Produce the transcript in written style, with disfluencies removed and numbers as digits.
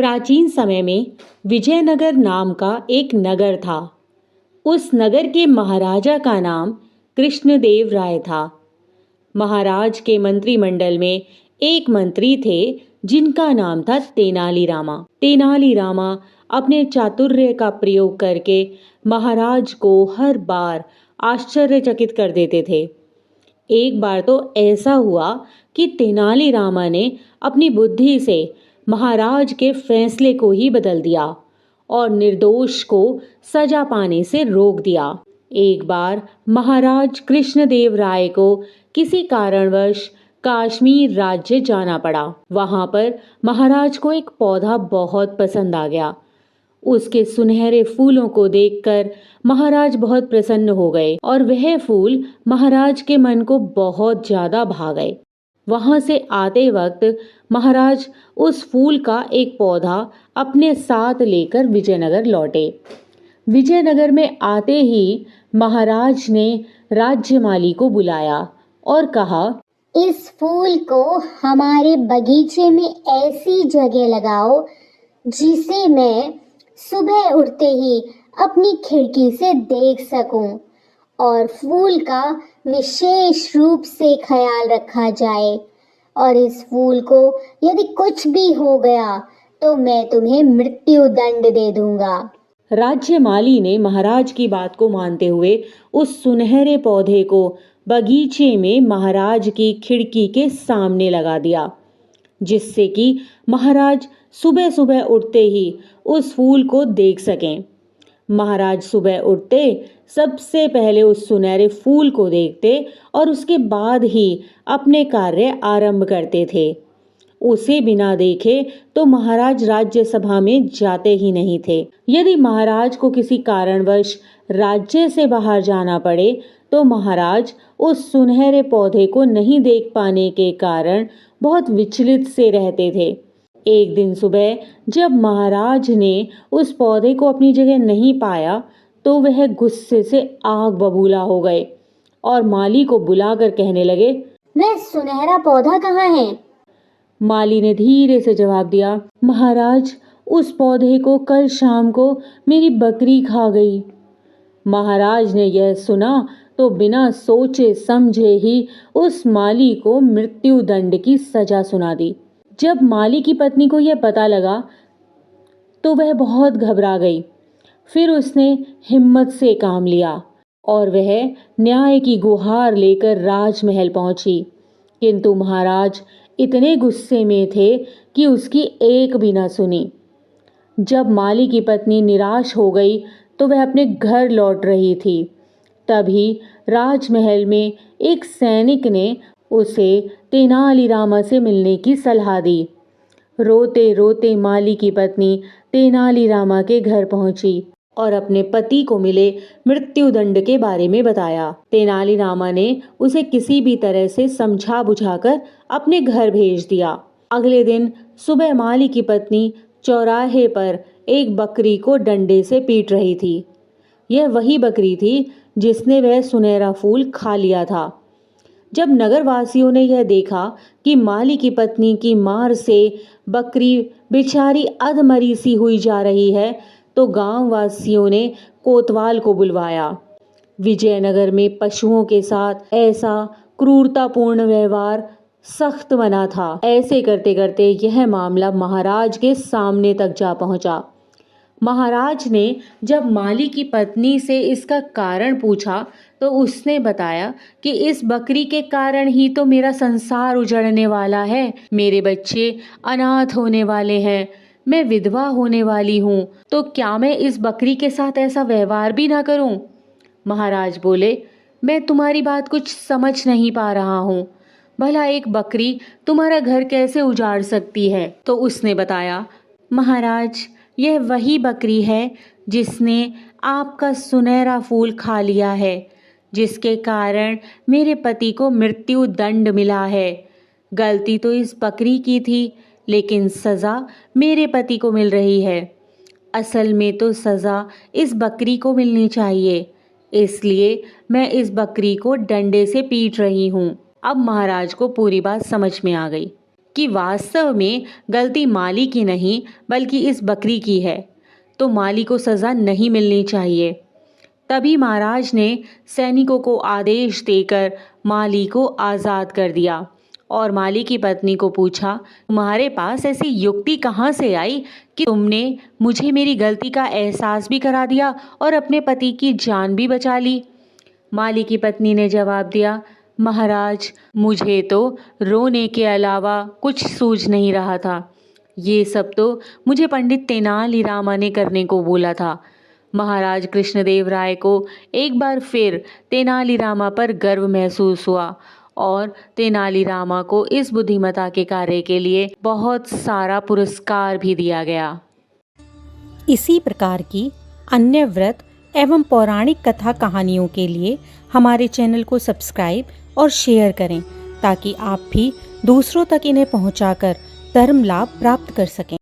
प्राचीन समय में विजयनगर नाम का एक नगर था। उस नगर के महाराजा का नाम कृष्णदेव राय था। महाराज के मंत्रिमंडल में एक मंत्री थे जिनका नाम था तेनाली रामा। तेनाली रामा अपने चातुर्य का प्रयोग करके महाराज को हर बार आश्चर्यचकित कर देते थे। एक बार तो ऐसा हुआ कि तेनाली रामा ने अपनी बुद्धि से महाराज के फैसले को ही बदल दिया और निर्दोष को सजा पाने से रोक दिया। एक बार महाराज कृष्णदेव राय को किसी कारणवश कश्मीर राज्य जाना पड़ा। वहां पर महाराज को एक पौधा बहुत पसंद आ गया। उसके सुनहरे फूलों को देखकर महाराज बहुत प्रसन्न हो गए और वह फूल महाराज के मन को बहुत ज्यादा भा गए। वहां से आते वक्त महाराज उस फूल का एक पौधा अपने साथ लेकर विजयनगर लौटे। विजयनगर में आते ही महाराज ने राज्यमाली को बुलाया और कहा, इस फूल को हमारे बगीचे में ऐसी जगह लगाओ जिसे मैं सुबह उठते ही अपनी खिड़की से देख सकूं और फूल का विशेष रूप से ख्याल रखा जाए और इस फूल को यदि कुछ भी हो गया तो मैं तुम्हें मृत्यु दंड दे दूंगा। राज्यमाली ने महाराज की बात को मानते हुए उस सुनहरे पौधे को बगीचे में महाराज की खिड़की के सामने लगा दिया, जिससे कि महाराज सुबह सुबह उठते ही उस फूल को देख सकें। महाराज सुबह उठते सबसे पहले उस सुनहरे फूल को देखते और उसके बाद ही अपने कार्य आरंभ करते थे। उसे बिना देखे तो महाराज राज्यसभा में जाते ही नहीं थे। यदि महाराज को किसी कारणवश राज्य से बाहर जाना पड़े तो महाराज उस सुनहरे पौधे को नहीं देख पाने के कारण बहुत विचलित से रहते थे। एक दिन सुबह जब महाराज ने उस पौधे को अपनी जगह नहीं पाया तो वह गुस्से से आग बबूला हो गए और माली को बुलाकर कहने लगे, वह सुनहरा पौधा कहाँ है? माली ने धीरे से जवाब दिया, महाराज उस पौधे को कल शाम को मेरी बकरी खा गई। महाराज ने यह सुना तो बिना सोचे समझे ही उस माली को मृत्यु दंड की सजा सुना दी। जब माली की पत्नी को यह पता लगा तो वह बहुत घबरा गई। फिर उसने हिम्मत से काम लिया और वह न्याय की गुहार लेकर राजमहल पहुंची। किंतु महाराज इतने गुस्से में थे कि उसकी एक भी न सुनी। जब माली की पत्नी निराश हो गई तो वह अपने घर लौट रही थी। तभी राजमहल में एक सैनिक ने उसे तेनाली रामा से मिलने की सलाह दी। रोते रोते माली की पत्नी तेनाली रामा के घर पहुंची और अपने पति को मिले मृत्यु दंड के बारे में बताया। तेनाली रामा ने उसे किसी भी तरह से समझा बुझाकर अपने घर भेज दिया। अगले दिन सुबह माली की पत्नी चौराहे पर एक बकरी को डंडे से पीट रही थी। यह वही बकरी थी जिसने वह सुनहरा फूल खा लिया था। जब नगरवासियों ने यह देखा कि माली की पत्नी की मार से बकरी बेचारी अधमरी सी हुई जा रही है तो गांव वासियों ने कोतवाल को बुलवाया। विजयनगर में पशुओं के साथ ऐसा क्रूरतापूर्ण व्यवहार सख्त बना था। ऐसे करते करते यह मामला महाराज के सामने तक जा पहुंचा। महाराज ने जब माली की पत्नी से इसका कारण पूछा तो उसने बताया कि इस बकरी के कारण ही तो मेरा संसार उजड़ने वाला है। मेरे बच्चे अनाथ होने वाले हैं, मैं विधवा होने वाली हूँ, तो क्या मैं इस बकरी के साथ ऐसा व्यवहार भी ना करूँ? महाराज बोले, मैं तुम्हारी बात कुछ समझ नहीं पा रहा हूँ। भला एक बकरी तुम्हारा घर कैसे उजाड़ सकती है? तो उसने बताया, महाराज यह वही बकरी है जिसने आपका सुनहरा फूल खा लिया है, जिसके कारण मेरे पति को मृत्यु दंड मिला है। गलती तो इस बकरी की थी, लेकिन सजा मेरे पति को मिल रही है। असल में तो सजा इस बकरी को मिलनी चाहिए, इसलिए मैं इस बकरी को डंडे से पीट रही हूँ। अब महाराज को पूरी बात समझ में आ गई। कि वास्तव में गलती माली की नहीं बल्कि इस बकरी की है, तो माली को सज़ा नहीं मिलनी चाहिए। तभी महाराज ने सैनिकों को आदेश देकर माली को आज़ाद कर दिया और माली की पत्नी को पूछा, तुम्हारे पास ऐसी युक्ति कहाँ से आई कि तुमने मुझे मेरी गलती का एहसास भी करा दिया और अपने पति की जान भी बचा ली। माली की पत्नी ने जवाब दिया, महाराज, मुझे तो रोने के अलावा कुछ सूझ नहीं रहा था। ये सब तो मुझे पंडित तेनालीरामा ने करने को बोला था। महाराज कृष्णदेव राय को एक बार फिर तेनालीरामा पर गर्व महसूस हुआ और तेनालीरामा को इस बुद्धिमता के कार्य के लिए बहुत सारा पुरस्कार भी दिया गया। इसी प्रकार की अन्य व्रत एवं पौराणिक कथा कहानियों के लिए हमारे चैनल को सब्सक्राइब और शेयर करें ताकि आप भी दूसरों तक इन्हें पहुंचाकर धर्म लाभ प्राप्त कर सकें।